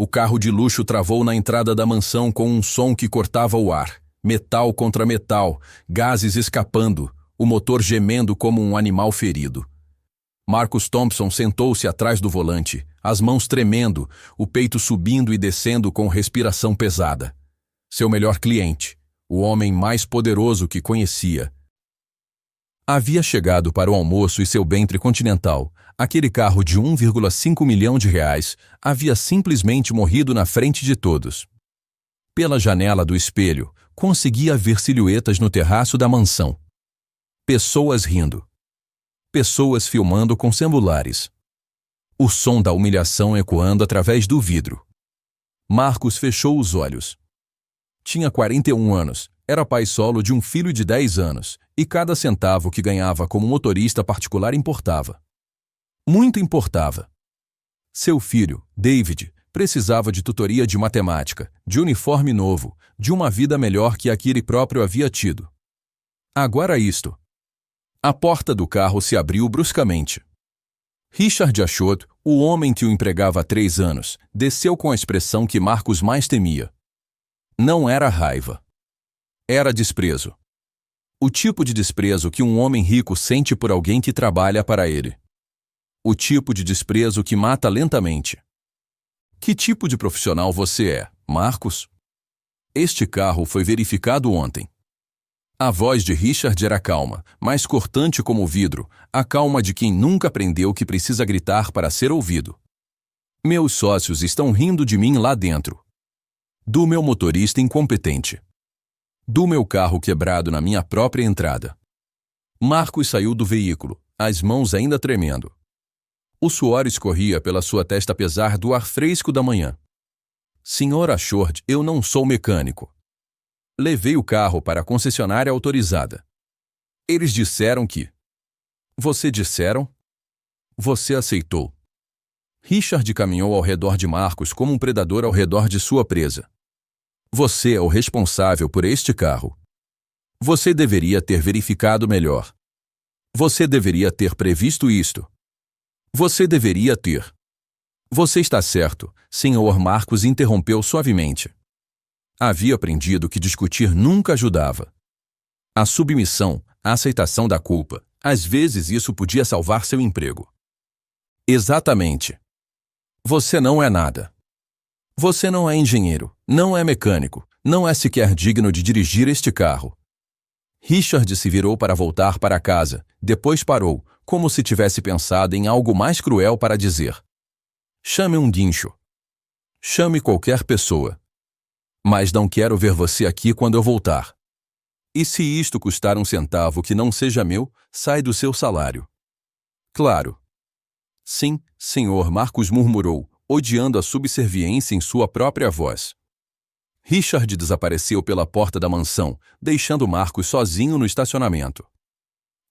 O carro de luxo travou na entrada da mansão com um som que cortava o ar. Metal contra metal, gases escapando, o motor gemendo como um animal ferido. Marcus Thompson sentou-se atrás do volante, as mãos tremendo, o peito subindo e descendo com respiração pesada. Seu melhor cliente, o homem mais poderoso que conhecia. Havia chegado para o almoço e seu Bentley Continental, aquele carro de 1,5 milhão de reais, havia simplesmente morrido na frente de todos. Pela janela do espelho, conseguia ver silhuetas no terraço da mansão. Pessoas rindo. Pessoas filmando com celulares. O som da humilhação ecoando através do vidro. Marcus fechou os olhos. Tinha 41 anos, era pai solo de um filho de 10 anos, e cada centavo que ganhava como motorista particular importava. Muito importava. Seu filho, David, precisava de tutoria de matemática, de uniforme novo, de uma vida melhor que a que ele próprio havia tido. Agora isto. A porta do carro se abriu bruscamente. Richard Ashot, o homem que o empregava há 3 anos, desceu com a expressão que Marcus mais temia. Não era raiva. Era desprezo. O tipo de desprezo que um homem rico sente por alguém que trabalha para ele. O tipo de desprezo que mata lentamente. Que tipo de profissional você é, Marcus? Este carro foi verificado ontem. A voz de Richard era calma, mas cortante como o vidro, a calma de quem nunca aprendeu que precisa gritar para ser ouvido. Meus sócios estão rindo de mim lá dentro. Do meu motorista incompetente. Do meu carro quebrado na minha própria entrada. Marcus saiu do veículo, as mãos ainda tremendo. O suor escorria pela sua testa apesar do ar fresco da manhã. Sr. Ashot, eu não sou mecânico. Levei o carro para a concessionária autorizada. Eles disseram que... Você disseram? Você aceitou. Richard caminhou ao redor de Marcus como um predador ao redor de sua presa. Você é o responsável por este carro. Você deveria ter verificado melhor. Você deveria ter previsto isto. Você deveria ter. Você está certo, Sr. Marcus interrompeu suavemente. Havia aprendido que discutir nunca ajudava. A submissão, a aceitação da culpa, às vezes isso podia salvar seu emprego. Exatamente. Você não é nada. Você não é engenheiro, não é mecânico, não é sequer digno de dirigir este carro. Richard se virou para voltar para casa, depois parou, como se tivesse pensado em algo mais cruel para dizer. Chame um guincho. Chame qualquer pessoa. Mas não quero ver você aqui quando eu voltar. E se isto custar um centavo que não seja meu, sai do seu salário. Claro. Sim, senhor, Marcus murmurou, odiando a subserviência em sua própria voz. Richard desapareceu pela porta da mansão, deixando Marcus sozinho no estacionamento.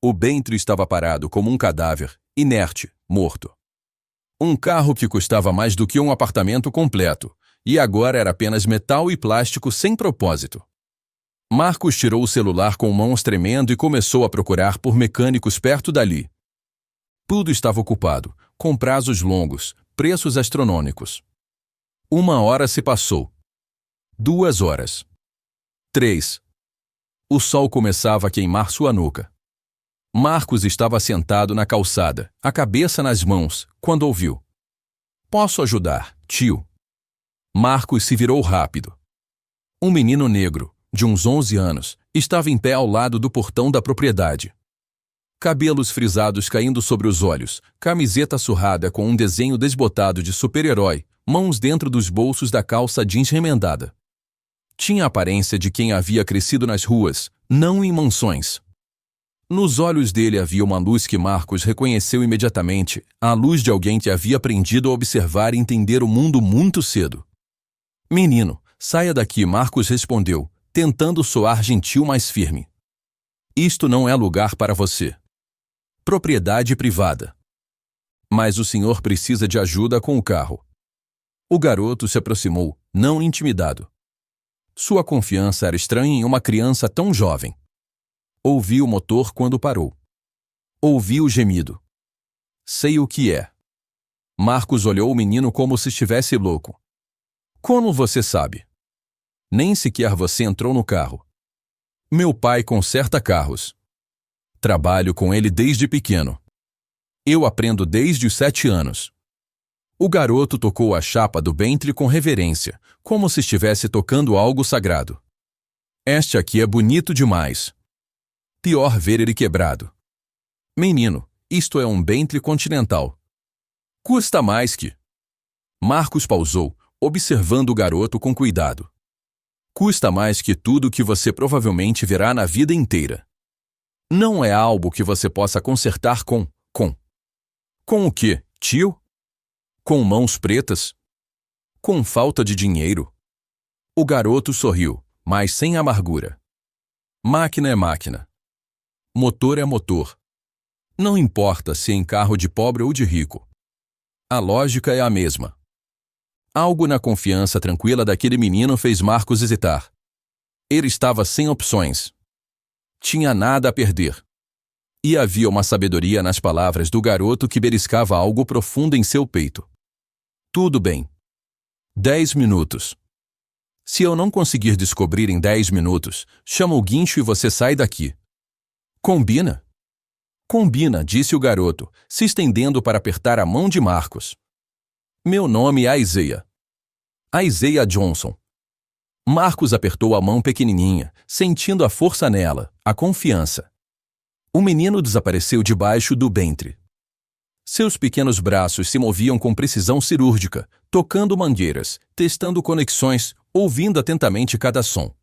O Bentley estava parado como um cadáver, inerte, morto. Um carro que custava mais do que um apartamento completo, e agora era apenas metal e plástico sem propósito. Marcus tirou o celular com mãos tremendo e começou a procurar por mecânicos perto dali. Tudo estava ocupado, com prazos longos, preços astronômicos. 1 hora se passou. 2 horas. 3. O sol começava a queimar sua nuca. Marcus estava sentado na calçada, a cabeça nas mãos, quando ouviu. Posso ajudar, tio? Marcus se virou rápido. Um menino negro, de uns 11 anos, estava em pé ao lado do portão da propriedade. Cabelos frisados caindo sobre os olhos, camiseta surrada com um desenho desbotado de super-herói, mãos dentro dos bolsos da calça jeans remendada. Tinha a aparência de quem havia crescido nas ruas, não em mansões. Nos olhos dele havia uma luz que Marcus reconheceu imediatamente, a luz de alguém que havia aprendido a observar e entender o mundo muito cedo. Menino, saia daqui, Marcus respondeu, tentando soar gentil, mas firme. Isto não é lugar para você. Propriedade privada. Mas o senhor precisa de ajuda com o carro. O garoto se aproximou, não intimidado. Sua confiança era estranha em uma criança tão jovem. Ouvi o motor quando parou. Ouvi o gemido. Sei o que é. Marcus olhou o menino como se estivesse louco. Como você sabe? Nem sequer você entrou no carro. Meu pai conserta carros. Trabalho com ele desde pequeno. Eu aprendo desde os 7 anos. O garoto tocou a chapa do Bentley com reverência, como se estivesse tocando algo sagrado. Este aqui é bonito demais. Pior ver ele quebrado. Menino, isto é um Bentley Continental. Custa mais que... Marcos pausou, observando o garoto com cuidado. Custa mais que tudo que você provavelmente verá na vida inteira. Não é algo que você possa consertar com... Com o quê, tio? Com mãos pretas? Com falta de dinheiro? O garoto sorriu, mas sem amargura. Máquina é máquina. Motor é motor. Não importa se em carro de pobre ou de rico. A lógica é a mesma. Algo na confiança tranquila daquele menino fez Marcos hesitar. Ele estava sem opções. Tinha nada a perder. E havia uma sabedoria nas palavras do garoto que beliscava algo profundo em seu peito. Tudo bem. 10 minutos. Se eu não conseguir descobrir em 10 minutos, chama o guincho e você sai daqui. Combina? Combina, disse o garoto, se estendendo para apertar a mão de Marcos. Meu nome é Isaiah. Isaiah Johnson. Marcos apertou a mão pequenininha, sentindo a força nela, a confiança. O menino desapareceu debaixo do Bentley. Seus pequenos braços se moviam com precisão cirúrgica, tocando mangueiras, testando conexões, ouvindo atentamente cada som.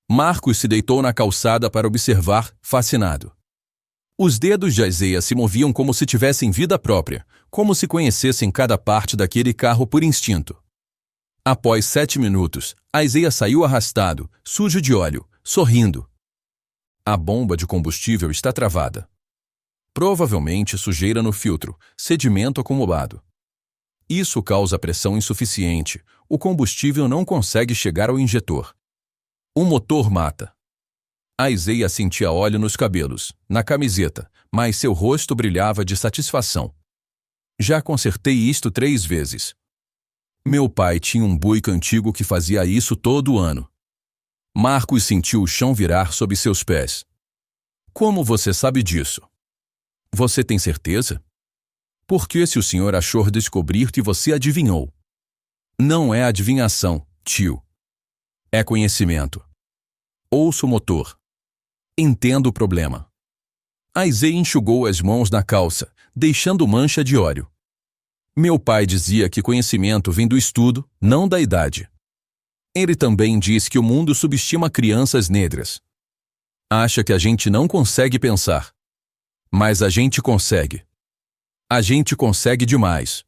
Marcos se deitou na calçada para observar, fascinado. Os dedos de Isaiah se moviam como se tivessem vida própria, como se conhecessem cada parte daquele carro por instinto. Após 7 minutos, Isaiah saiu arrastado, sujo de óleo, sorrindo. A bomba de combustível está travada. Provavelmente sujeira no filtro, sedimento acumulado. Isso causa pressão insuficiente, o combustível não consegue chegar ao injetor. O motor mata. Isaiah sentia óleo nos cabelos, na camiseta, mas seu rosto brilhava de satisfação. Já consertei isto 3 vezes. Meu pai tinha um Buick antigo que fazia isso todo ano. Marcos sentiu o chão virar sob seus pés. Como você sabe disso? Você tem certeza? Por que se o senhor achou descobrir que você adivinhou? Não é adivinhação, tio. É conhecimento. Ouço o motor. Entendo o problema. Isaiah enxugou as mãos na calça, deixando mancha de óleo. Meu pai dizia que conhecimento vem do estudo, não da idade. Ele também diz que o mundo subestima crianças negras. Acha que a gente não consegue pensar. Mas a gente consegue. A gente consegue demais.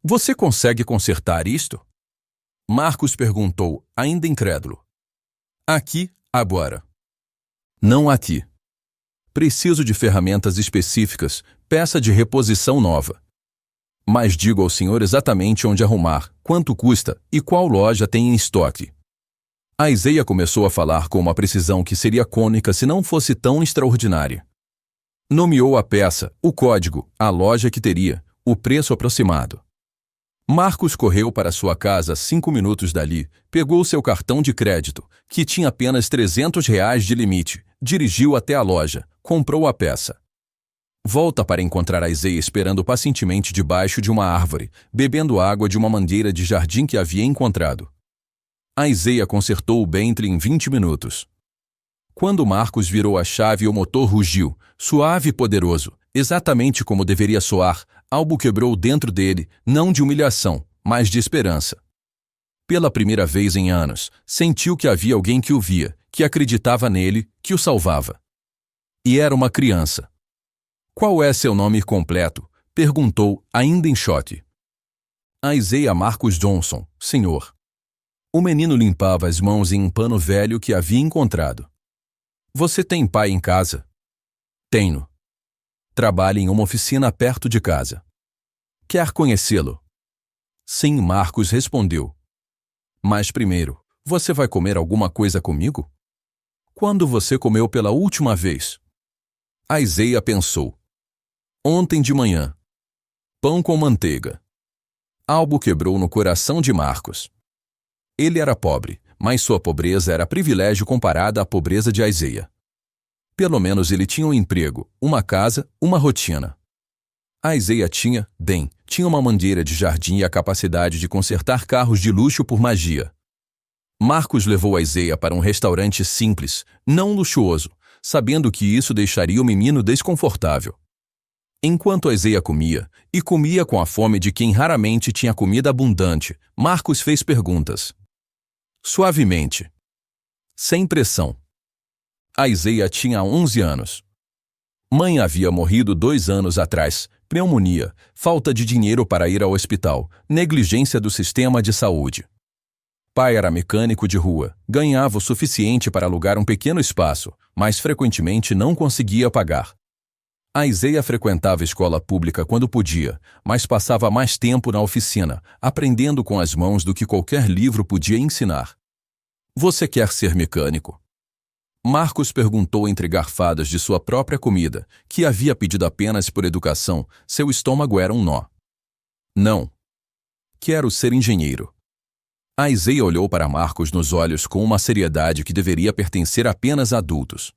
Você consegue consertar isto? Marcos perguntou, ainda incrédulo. Aqui, agora. Não aqui. Preciso de ferramentas específicas, peça de reposição nova. Mas digo ao senhor exatamente onde arrumar, quanto custa e qual loja tem em estoque. Isaiah começou a falar com uma precisão que seria cômica se não fosse tão extraordinária. Nomeou a peça, o código, a loja que teria, o preço aproximado. Marcos correu para sua casa 5 minutos dali, pegou seu cartão de crédito, que tinha apenas R$ 300 de limite, dirigiu até a loja, comprou a peça. Volta para encontrar Isaiah esperando pacientemente debaixo de uma árvore, bebendo água de uma mangueira de jardim que havia encontrado. Isaiah consertou o Bentley em 20 minutos. Quando Marcos virou a chave, o motor rugiu, suave e poderoso, exatamente como deveria soar. Algo quebrou dentro dele, não de humilhação, mas de esperança. Pela primeira vez em anos, sentiu que havia alguém que o via, que acreditava nele, que o salvava. E era uma criança. Qual é seu nome completo? Perguntou, ainda em choque. Isaiah Marcos Johnson, senhor. O menino limpava as mãos em um pano velho que havia encontrado. Você tem pai em casa? Tenho. Trabalha em uma oficina perto de casa. Quer conhecê-lo? Sim, Marcos respondeu. Mas primeiro, você vai comer alguma coisa comigo? Quando você comeu pela última vez? Isaiah pensou. Ontem de manhã. Pão com manteiga. Algo quebrou no coração de Marcos. Ele era pobre, mas sua pobreza era privilégio comparada à pobreza de Isaiah. Pelo menos ele tinha um emprego, uma casa, uma rotina. Isaiah tinha uma mangueira de jardim e a capacidade de consertar carros de luxo por magia. Marcos levou Isaiah para um restaurante simples, não luxuoso, sabendo que isso deixaria o menino desconfortável. Enquanto Isaiah comia, e comia com a fome de quem raramente tinha comida abundante, Marcos fez perguntas. Suavemente. Sem pressão. Isaiah tinha 11 anos. Mãe havia morrido 2 anos atrás, pneumonia, falta de dinheiro para ir ao hospital, negligência do sistema de saúde. Pai era mecânico de rua, ganhava o suficiente para alugar um pequeno espaço, mas frequentemente não conseguia pagar. Isaiah frequentava escola pública quando podia, mas passava mais tempo na oficina, aprendendo com as mãos do que qualquer livro podia ensinar. Você quer ser mecânico? Marcos perguntou entre garfadas de sua própria comida, que havia pedido apenas por educação. Seu estômago era um nó. Não. Quero ser engenheiro. Isaiah olhou para Marcos nos olhos com uma seriedade que deveria pertencer apenas a adultos.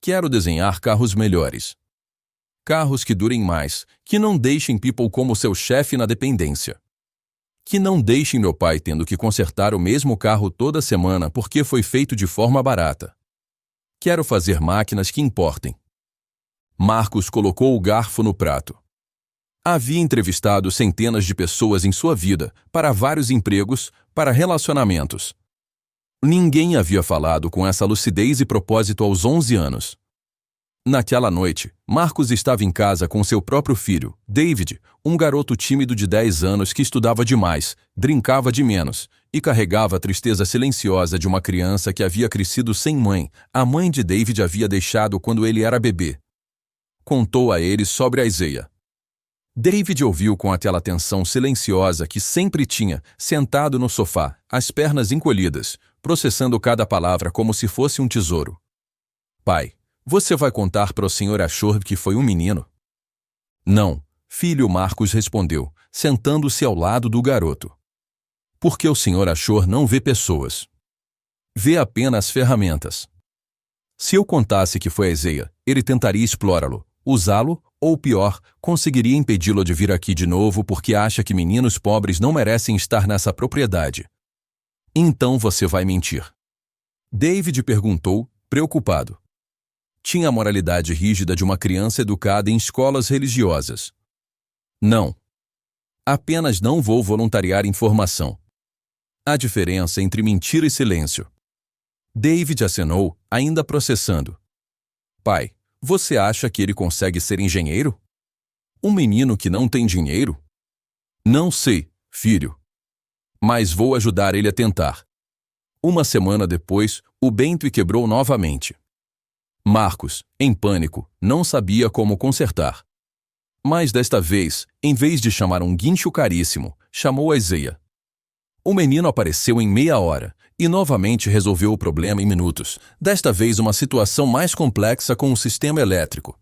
Quero desenhar carros melhores. Carros que durem mais, que não deixem people como seu chefe na dependência. Que não deixem meu pai tendo que consertar o mesmo carro toda semana porque foi feito de forma barata. Quero fazer máquinas que importem. Marcos colocou o garfo no prato. Havia entrevistado centenas de pessoas em sua vida, para vários empregos, para relacionamentos. Ninguém havia falado com essa lucidez e propósito aos 11 anos. Naquela noite, Marcos estava em casa com seu próprio filho, David, um garoto tímido de 10 anos que estudava demais, brincava de menos e carregava a tristeza silenciosa de uma criança que havia crescido sem mãe. A mãe de David havia deixado quando ele era bebê. Contou a eles sobre Isaiah. David ouviu com aquela atenção silenciosa que sempre tinha, sentado no sofá, as pernas encolhidas, processando cada palavra como se fosse um tesouro. Pai, você vai contar para o Sr. Ashur que foi um menino? Não, filho, Marcos respondeu, sentando-se ao lado do garoto. Porque o Sr. Ashur não vê pessoas. Vê apenas ferramentas. Se eu contasse que foi Isaiah, ele tentaria explorá-lo, usá-lo, ou pior, conseguiria impedi-lo de vir aqui de novo porque acha que meninos pobres não merecem estar nessa propriedade. Então você vai mentir. David perguntou, preocupado. Tinha a moralidade rígida de uma criança educada em escolas religiosas. Não. Apenas não vou voluntariar informação. Há diferença entre mentira e silêncio. David acenou, ainda processando. Pai, você acha que ele consegue ser engenheiro? Um menino que não tem dinheiro? Não sei, filho. Mas vou ajudar ele a tentar. Uma semana depois, o Bentley quebrou novamente. Marcos, em pânico, não sabia como consertar. Mas desta vez, em vez de chamar um guincho caríssimo, chamou Isaiah. O menino apareceu em meia hora e novamente resolveu o problema em minutos, desta vez uma situação mais complexa com um sistema elétrico.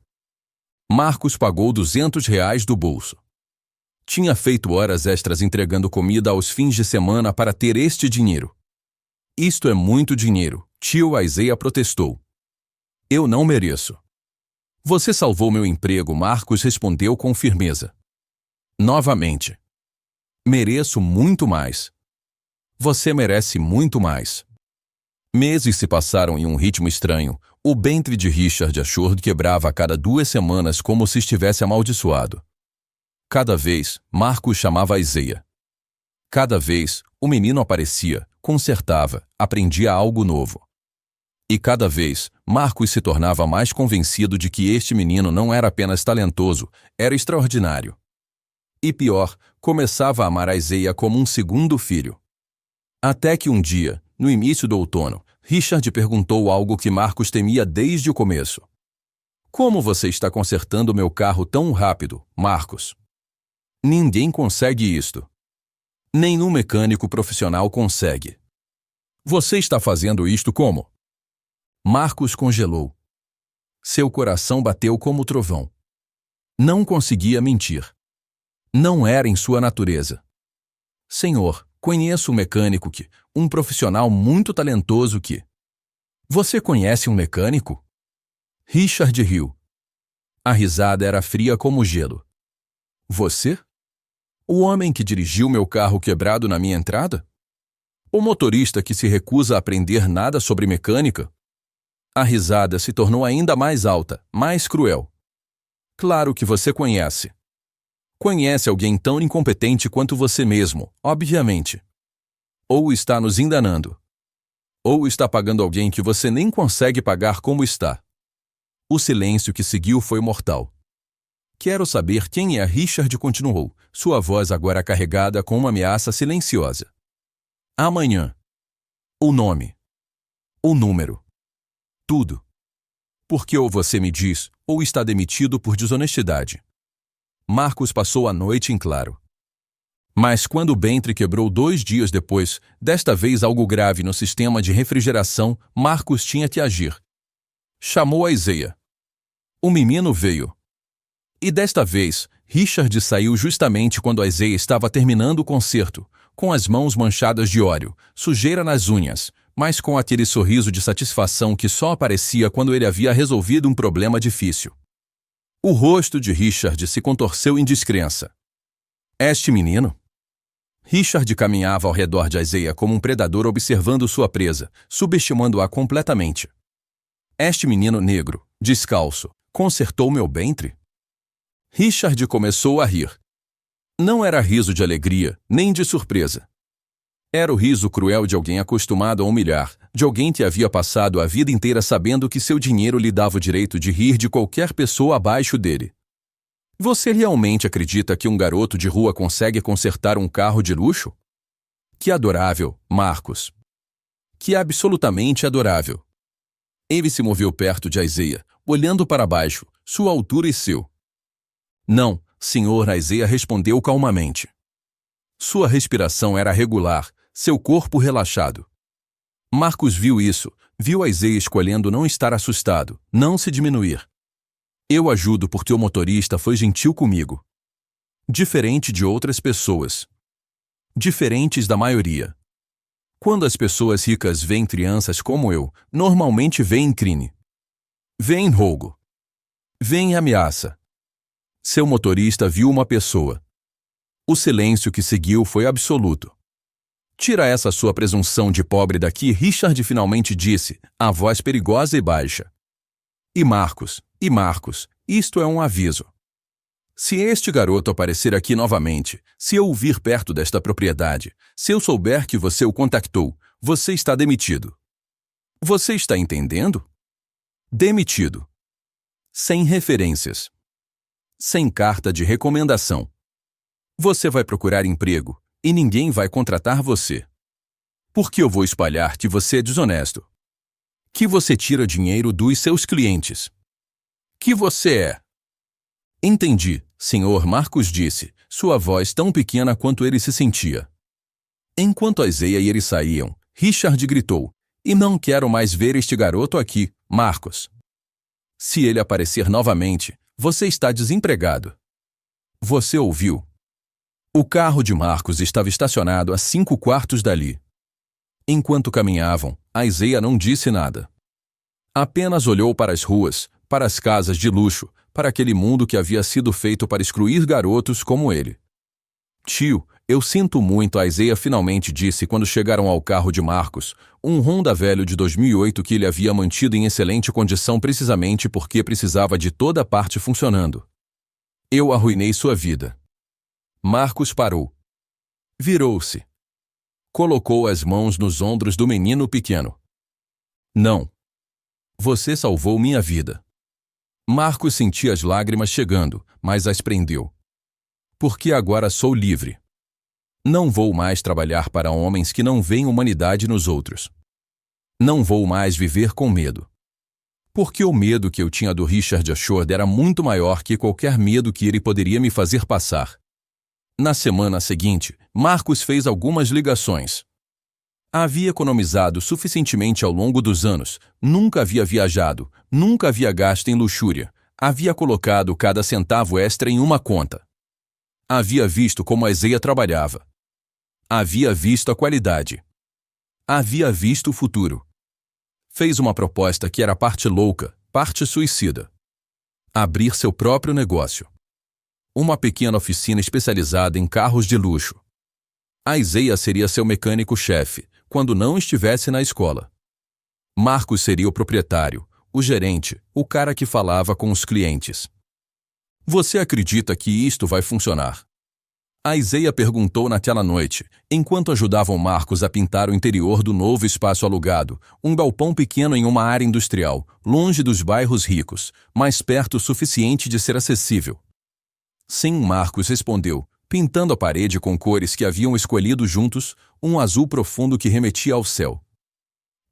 Marcos pagou R$ 200 do bolso. Tinha feito horas extras entregando comida aos fins de semana para ter este dinheiro. Isto é muito dinheiro, tio, Isaiah protestou. Eu não mereço. Você salvou meu emprego, Marcos respondeu com firmeza. Novamente. Mereço muito mais. Você merece muito mais. Meses se passaram em um ritmo estranho. O Bentley de Richard Ashur quebrava a cada 2 semanas como se estivesse amaldiçoado. Cada vez, Marcos chamava Isaiah. Cada vez, o menino aparecia, consertava, aprendia algo novo. E cada vez, Marcos se tornava mais convencido de que este menino não era apenas talentoso, era extraordinário. E pior, começava a amar Isaiah como um segundo filho. Até que um dia, no início do outono, Richard perguntou algo que Marcos temia desde o começo. Como você está consertando meu carro tão rápido, Marcos? Ninguém consegue isto. Nenhum mecânico profissional consegue. Você está fazendo isto como? Marcos congelou. Seu coração bateu como trovão. Não conseguia mentir. Não era em sua natureza. Senhor, Conheço um mecânico um profissional muito talentoso que... Você conhece um mecânico? Richard riu. A risada era fria como gelo. Você? O homem que dirigiu meu carro quebrado na minha entrada? O motorista que se recusa a aprender nada sobre mecânica? A risada se tornou ainda mais alta, mais cruel. Claro que você conhece. Conhece alguém tão incompetente quanto você mesmo, obviamente. Ou está nos enganando. Ou está pagando alguém que você nem consegue pagar como está. O silêncio que seguiu foi mortal. Quero saber quem é. Richard continuou, sua voz agora carregada com uma ameaça silenciosa. Amanhã. O nome. O número. Tudo. Porque ou você me diz, ou está demitido por desonestidade. Marcos passou a noite em claro. Mas quando Bentry quebrou 2 dias depois, desta vez algo grave no sistema de refrigeração, Marcos tinha que agir. Chamou a Isaiah. O menino veio. E desta vez, Richard saiu justamente quando a Isaiah estava terminando o concerto, com as mãos manchadas de óleo, sujeira nas unhas, mas com aquele sorriso de satisfação que só aparecia quando ele havia resolvido um problema difícil. O rosto de Richard se contorceu em descrença. Este menino? Richard caminhava ao redor de Isaiah como um predador observando sua presa, subestimando-a completamente. Este menino negro, descalço, consertou meu Bentry? Richard começou a rir. Não era riso de alegria, nem de surpresa. Era o riso cruel de alguém acostumado a humilhar, de alguém que havia passado a vida inteira sabendo que seu dinheiro lhe dava o direito de rir de qualquer pessoa abaixo dele. Você realmente acredita que um garoto de rua consegue consertar um carro de luxo? Que adorável, Marcos. Que absolutamente adorável. Ele se moveu perto de Isaiah, olhando para baixo, sua altura e seu. Não, senhor, Isaiah respondeu calmamente. Sua respiração era regular, seu corpo relaxado. Marcos viu isso, viu Isaiah escolhendo não estar assustado, não se diminuir. Eu ajudo porque o motorista foi gentil comigo. Diferente de outras pessoas. Diferentes da maioria. Quando as pessoas ricas veem crianças como eu, normalmente veem crime. Veem roubo. Veem ameaça. Seu motorista viu uma pessoa. O silêncio que seguiu foi absoluto. Tira essa sua presunção de pobre daqui, Richard finalmente disse, a voz perigosa e baixa. E Marcos, isto é um aviso. Se este garoto aparecer aqui novamente, se eu o vir perto desta propriedade, se eu souber que você o contactou, você está demitido. Você está entendendo? Demitido. Sem referências. Sem carta de recomendação. Você vai procurar emprego e ninguém vai contratar você. Porque eu vou espalhar que você é desonesto. Que você tira dinheiro dos seus clientes. Que você é. Entendi, senhor, Marcos disse, sua voz tão pequena quanto ele se sentia. Enquanto Isaiah e ele saíam, Richard gritou, e não quero mais ver este garoto aqui, Marcos. Se ele aparecer novamente, você está desempregado. Você ouviu? O carro de Marcos estava estacionado a 5 quartos dali. Enquanto caminhavam, Isaiah não disse nada. Apenas olhou para as ruas, para as casas de luxo, para aquele mundo que havia sido feito para excluir garotos como ele. Tio, eu sinto muito, Isaiah finalmente disse quando chegaram ao carro de Marcos, um Honda velho de 2008 que ele havia mantido em excelente condição precisamente porque precisava de toda a parte funcionando. Eu arruinei sua vida. Marcos parou. Virou-se. Colocou as mãos nos ombros do menino pequeno. Não. Você salvou minha vida. Marcos sentia as lágrimas chegando, mas as prendeu. Porque agora sou livre. Não vou mais trabalhar para homens que não veem humanidade nos outros. Não vou mais viver com medo. Porque o medo que eu tinha do Richard Ashford era muito maior que qualquer medo que ele poderia me fazer passar. Na semana seguinte, Marcos fez algumas ligações. Havia economizado suficientemente ao longo dos anos, nunca havia viajado, nunca havia gasto em luxúria, havia colocado cada centavo extra em uma conta. Havia visto como a Isaiah trabalhava. Havia visto a qualidade. Havia visto o futuro. Fez uma proposta que era parte louca, parte suicida. Abrir seu próprio negócio. Uma pequena oficina especializada em carros de luxo. Isaiah seria seu mecânico-chefe, quando não estivesse na escola. Marcos seria o proprietário, o gerente, o cara que falava com os clientes. Você acredita que isto vai funcionar? Isaiah perguntou naquela noite, enquanto ajudavam Marcos a pintar o interior do novo espaço alugado, um galpão pequeno em uma área industrial, longe dos bairros ricos, mas perto o suficiente de ser acessível. Sim, Marcos respondeu, pintando a parede com cores que haviam escolhido juntos, um azul profundo que remetia ao céu.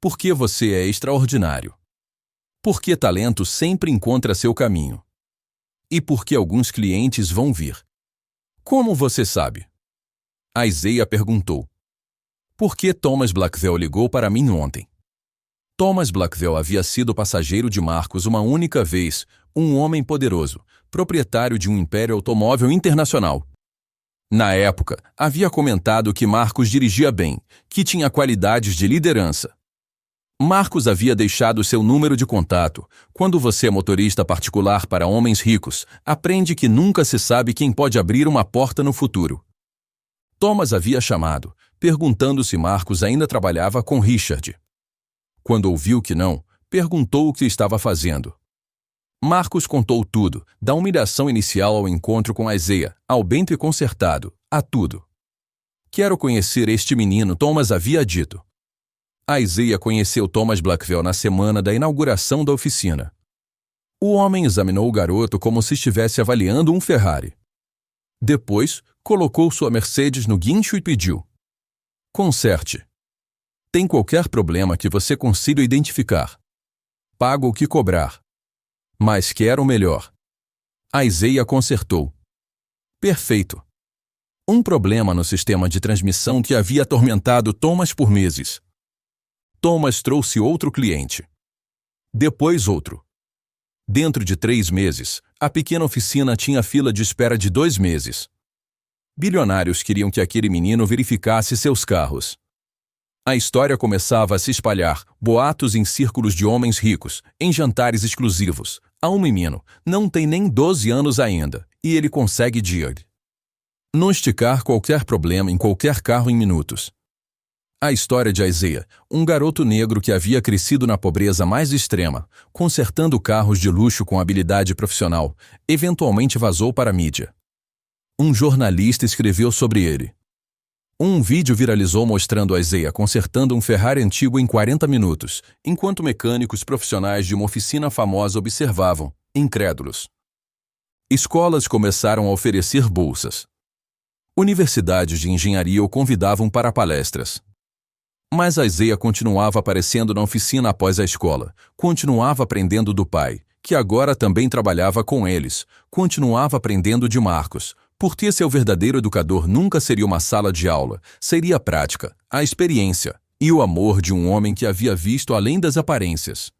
Porque você é extraordinário. Porque talento sempre encontra seu caminho. E porque alguns clientes vão vir. Como você sabe? Isaiah perguntou. Por que Thomas Blackwell ligou para mim ontem? Thomas Blackwell havia sido passageiro de Marcos uma única vez, um homem poderoso, proprietário de um império automóvel internacional. Na época, havia comentado que Marcos dirigia bem, que tinha qualidades de liderança. Marcos havia deixado seu número de contato. Quando você é motorista particular para homens ricos, aprende que nunca se sabe quem pode abrir uma porta no futuro. Thomas havia chamado, perguntando se Marcos ainda trabalhava com Richard. Quando ouviu que não, perguntou o que estava fazendo. Marcos contou tudo, da humilhação inicial ao encontro com Isaiah, ao bem consertado, a tudo. Quero conhecer este menino, Thomas havia dito. Isaiah conheceu Thomas Blackwell na semana da inauguração da oficina. O homem examinou o garoto como se estivesse avaliando um Ferrari. Depois, colocou sua Mercedes no guincho e pediu. Conserte. Tem qualquer problema que você consiga identificar. Pago o que cobrar. Mas quero o melhor. Isaiah consertou. Perfeito. Um problema no sistema de transmissão que havia atormentado Thomas por meses. Thomas trouxe outro cliente. Depois outro. Dentro de 3 meses, a pequena oficina tinha fila de espera de 2 meses. Bilionários queriam que aquele menino verificasse seus carros. A história começava a se espalhar, boatos em círculos de homens ricos, em jantares exclusivos. Há um menino, não tem nem 12 anos ainda, e ele consegue diagnosticar qualquer problema em qualquer carro em minutos. A história de Isaiah, um garoto negro que havia crescido na pobreza mais extrema, consertando carros de luxo com habilidade profissional, eventualmente vazou para a mídia. Um jornalista escreveu sobre ele. Um vídeo viralizou mostrando Isaiah consertando um Ferrari antigo em 40 minutos, enquanto mecânicos profissionais de uma oficina famosa observavam, incrédulos. Escolas começaram a oferecer bolsas. Universidades de engenharia o convidavam para palestras. Mas Isaiah continuava aparecendo na oficina após a escola, continuava aprendendo do pai, que agora também trabalhava com eles, continuava aprendendo de Marcos, porque seu verdadeiro educador nunca seria uma sala de aula, seria a prática, a experiência e o amor de um homem que havia visto além das aparências.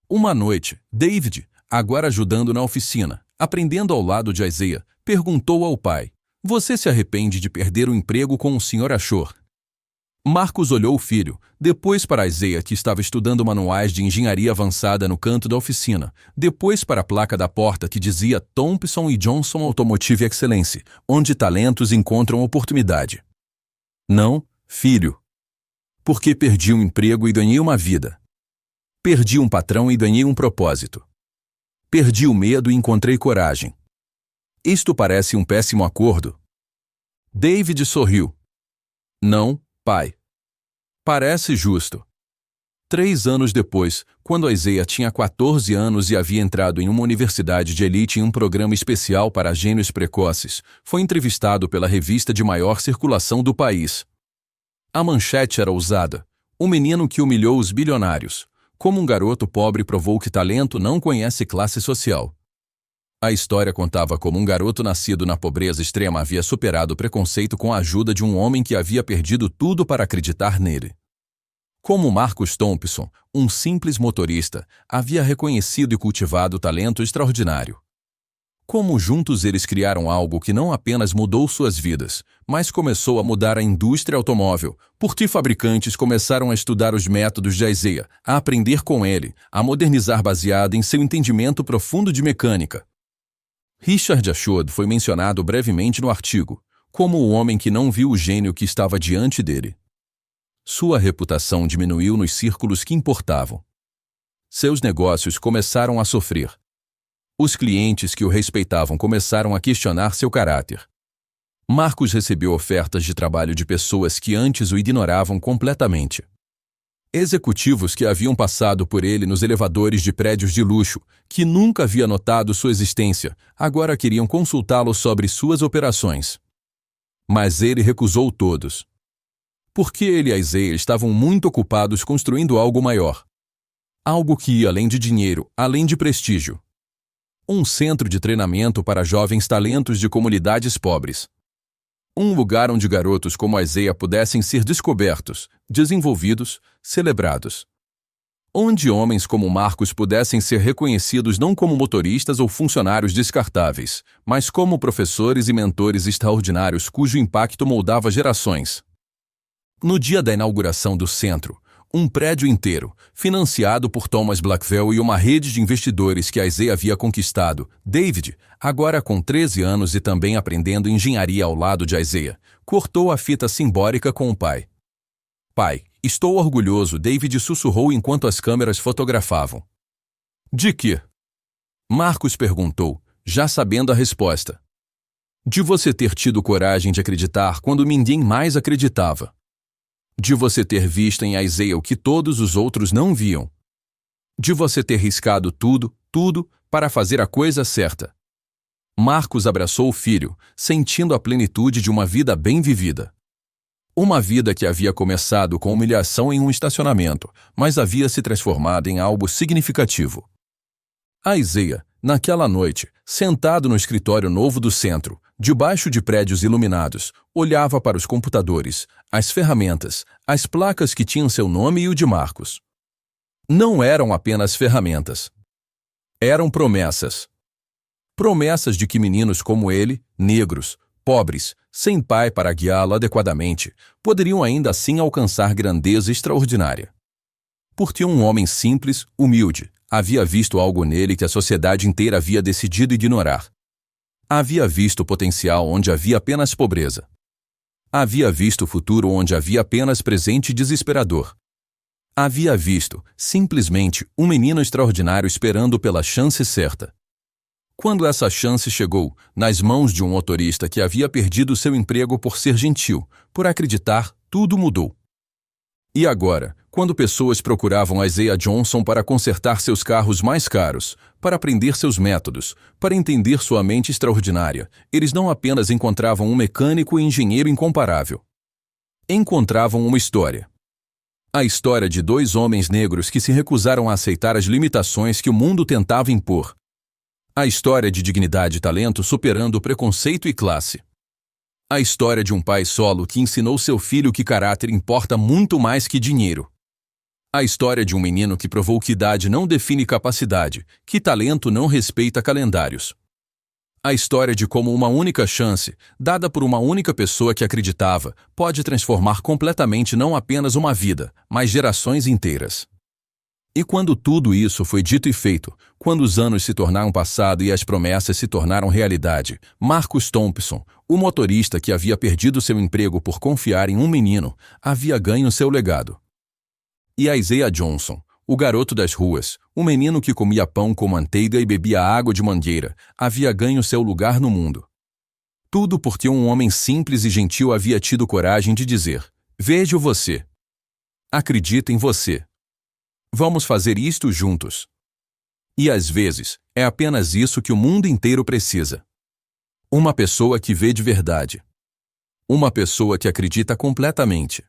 Uma noite, David, agora ajudando na oficina, aprendendo ao lado de Isaiah, perguntou ao pai, você se arrepende de perder o emprego com o Sr. Ashore? Marcos olhou o filho, depois para Isaiah que estava estudando manuais de engenharia avançada no canto da oficina, depois para a placa da porta que dizia Thompson & Johnson Automotive Excellence, onde talentos encontram oportunidade. Não, filho. Porque perdi um emprego e ganhei uma vida. Perdi um patrão e ganhei um propósito. Perdi o medo e encontrei coragem. Isto parece um péssimo acordo? David sorriu. Não, pai. Parece justo. 3 anos depois, quando Isaiah tinha 14 anos e havia entrado em uma universidade de elite em um programa especial para gênios precoces, foi entrevistado pela revista de maior circulação do país. A manchete era ousada. O menino que humilhou os bilionários. Como um garoto pobre provou que talento não conhece classe social. A história contava como um garoto nascido na pobreza extrema havia superado o preconceito com a ajuda de um homem que havia perdido tudo para acreditar nele. Como Marcos Thompson, um simples motorista, havia reconhecido e cultivado talento extraordinário. Como juntos eles criaram algo que não apenas mudou suas vidas, mas começou a mudar a indústria automóvel, porque fabricantes começaram a estudar os métodos de Isaiah, a aprender com ele, a modernizar baseado em seu entendimento profundo de mecânica. Richard Ashod foi mencionado brevemente no artigo, como o homem que não viu o gênio que estava diante dele. Sua reputação diminuiu nos círculos que importavam. Seus negócios começaram a sofrer. Os clientes que o respeitavam começaram a questionar seu caráter. Marcus recebeu ofertas de trabalho de pessoas que antes o ignoravam completamente. Executivos que haviam passado por ele nos elevadores de prédios de luxo, que nunca havia notado sua existência, agora queriam consultá-lo sobre suas operações. Mas ele recusou todos. Porque ele e Isaiah estavam muito ocupados construindo algo maior. Algo que ia além de dinheiro, além de prestígio. Um centro de treinamento para jovens talentos de comunidades pobres. Um lugar onde garotos como Isaiah pudessem ser descobertos, desenvolvidos, celebrados. Onde homens como Marcus pudessem ser reconhecidos não como motoristas ou funcionários descartáveis, mas como professores e mentores extraordinários cujo impacto moldava gerações. No dia da inauguração do centro, um prédio inteiro, financiado por Thomas Blackwell e uma rede de investidores que Isaiah havia conquistado, David, agora com 13 anos e também aprendendo engenharia ao lado de Isaiah, cortou a fita simbólica com o pai. Pai, estou orgulhoso, David sussurrou enquanto as câmeras fotografavam. De quê? Marcus perguntou, já sabendo a resposta. De você ter tido coragem de acreditar quando ninguém mais acreditava. De você ter visto em Isaiah o que todos os outros não viam. De você ter riscado tudo, para fazer a coisa certa. Marcus abraçou o filho, sentindo a plenitude de uma vida bem vivida. Uma vida que havia começado com humilhação em um estacionamento, mas havia se transformado em algo significativo. Isaiah, naquela noite, sentado no escritório novo do centro, debaixo de prédios iluminados, olhava para os computadores, as ferramentas, as placas que tinham seu nome e o de Marcus. Não eram apenas ferramentas. Eram promessas. Promessas de que meninos como ele, negros, pobres, sem pai para guiá-lo adequadamente, poderiam ainda assim alcançar grandeza extraordinária. Porque um homem simples, humilde, havia visto algo nele que a sociedade inteira havia decidido ignorar. Havia visto potencial onde havia apenas pobreza. Havia visto futuro onde havia apenas presente desesperador. Havia visto, simplesmente, um menino extraordinário esperando pela chance certa. Quando essa chance chegou, nas mãos de um motorista que havia perdido seu emprego por ser gentil, por acreditar, tudo mudou. E agora, quando pessoas procuravam Isaiah Johnson para consertar seus carros mais caros, para aprender seus métodos, para entender sua mente extraordinária, eles não apenas encontravam um mecânico e engenheiro incomparável. Encontravam uma história. A história de dois homens negros que se recusaram a aceitar as limitações que o mundo tentava impor. A história de dignidade e talento superando o preconceito e classe. A história de um pai solo que ensinou seu filho que caráter importa muito mais que dinheiro. A história de um menino que provou que idade não define capacidade, que talento não respeita calendários. A história de como uma única chance, dada por uma única pessoa que acreditava, pode transformar completamente não apenas uma vida, mas gerações inteiras. E quando tudo isso foi dito e feito, quando os anos se tornaram passado e as promessas se tornaram realidade, Marcus Thompson, o motorista que havia perdido seu emprego por confiar em um menino, havia ganho seu legado. E Isaiah Johnson, o garoto das ruas, o menino que comia pão com manteiga e bebia água de mangueira, havia ganho seu lugar no mundo. Tudo porque um homem simples e gentil havia tido coragem de dizer: "Vejo você. Acredito em você. Vamos fazer isto juntos." E às vezes, é apenas isso que o mundo inteiro precisa. Uma pessoa que vê de verdade. Uma pessoa que acredita completamente.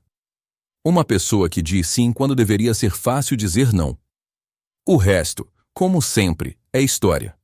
Uma pessoa que diz sim quando deveria ser fácil dizer não. O resto, como sempre, é história.